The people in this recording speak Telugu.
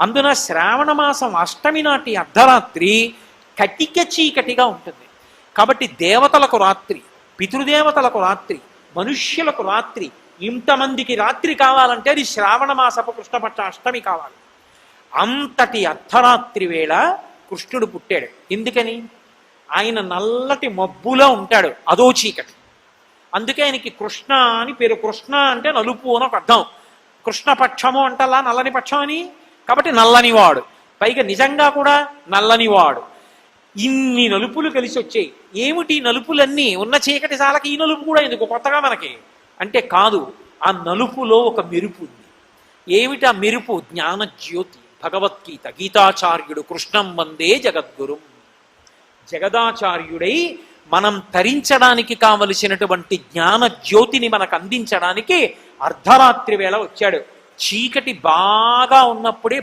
అందున శ్రావణ మాసం అష్టమి నాటి అర్ధరాత్రి కటిక చీకటిగా ఉంటుంది. కాబట్టి దేవతలకు రాత్రి, పితృదేవతలకు రాత్రి, మనుష్యులకు రాత్రి, ఇంతమందికి రాత్రి కావాలంటే అది శ్రావణ మాసపు కృష్ణపక్ష అష్టమి కావాలి. అంతటి అర్ధరాత్రి వేళ కృష్ణుడు పుట్టాడు. ఎందుకని? ఆయన నల్లటి మబ్బులో ఉంటాడు, అదో చీకటి. అందుకే ఆయనకి కృష్ణ అని పేరు. కృష్ణ అంటే నలుపు అని ఒక అర్థం. కృష్ణపక్షము అంటలా నల్లని పక్షం అని, కాబట్టి నల్లనివాడు. పైగా నిజంగా కూడా నల్లనివాడు. ఇన్ని నలుపులు కలిసి వచ్చాయి. ఏమిటి నలుపులన్నీ? ఉన్న చీకటి చాలకి ఈ నలుపు కూడా ఎందుకు కొత్తగా మనకి అంటే కాదు, ఆ నలుపులో ఒక మెరుపు ఉంది. ఏమిటి ఆ మెరుపు? జ్ఞాన జ్యోతి. భగవద్గీత, గీతాచార్యుడు కృష్ణం వందే జగద్గురుం. జగదాచార్యుడై మనం తరించడానికి కావలసినటువంటి జ్ఞాన జ్యోతిని మనకు అందించడానికి అర్ధరాత్రి వేళ వచ్చాడు. చీకటి బాగా ఉన్నప్పుడే